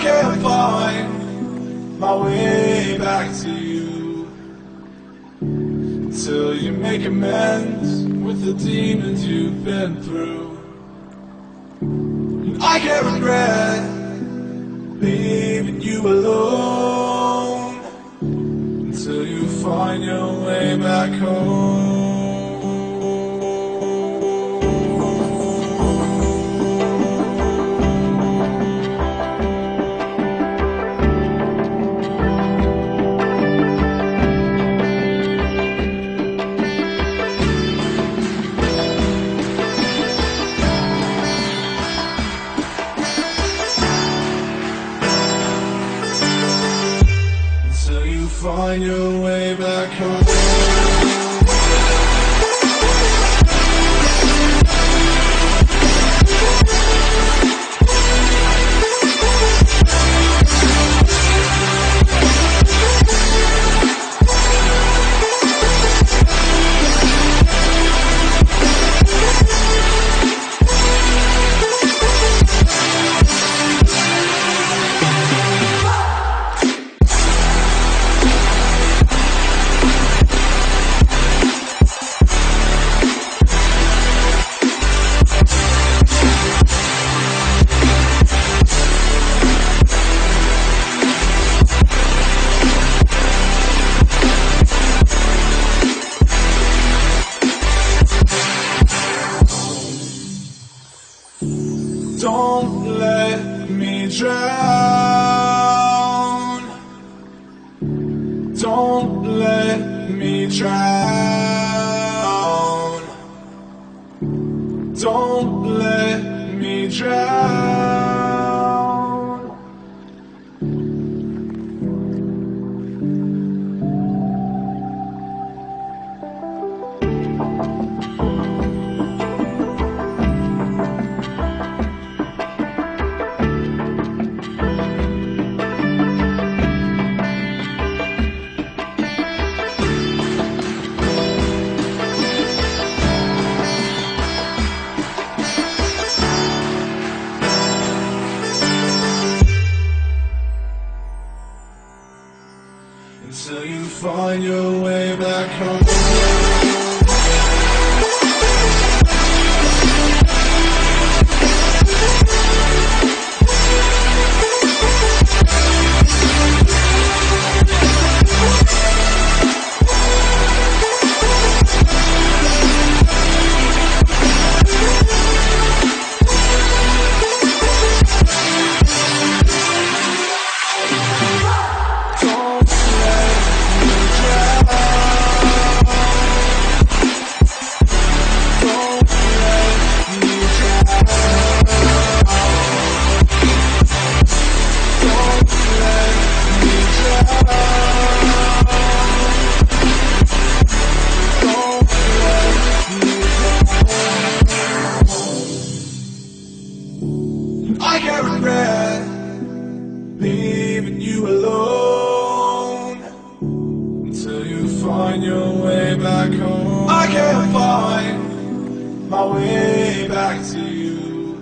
can't find my way back to you until you make amends with the demons you've been through. And I can't regret leaving you alone until you find your way back home. Find your way back home. Don't let me drown. Don't let me drown. Don't let me drown. Until you find your way back home. I can't regret leaving you alone until you find your way back home. I can't find my way back to you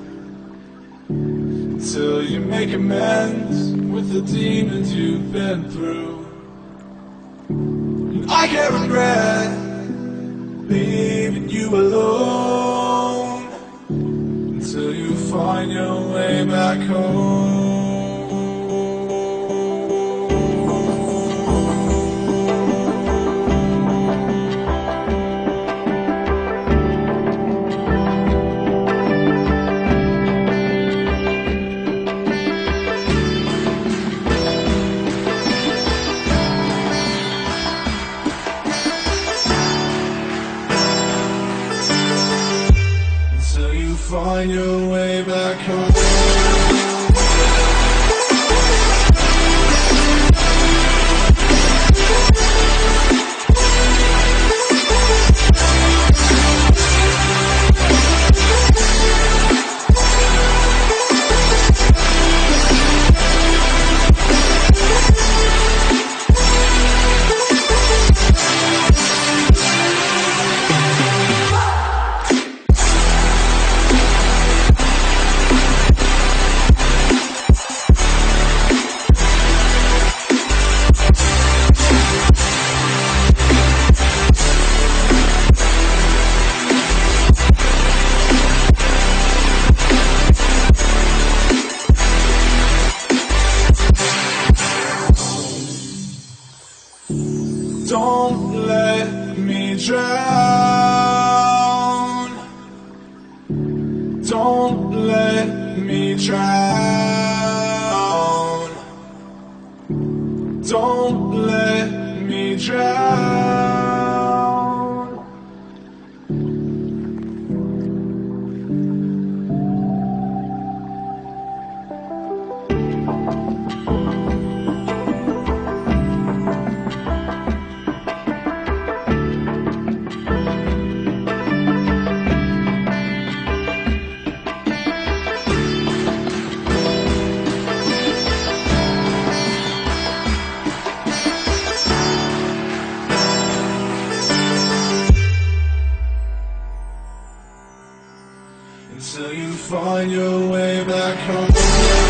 until you make amends with the demons you've been through. And I can't regret leaving you alone until you find your way back home. Until you find your way back home. Don't let me drown. Don't let me drown. Until you find your way back home.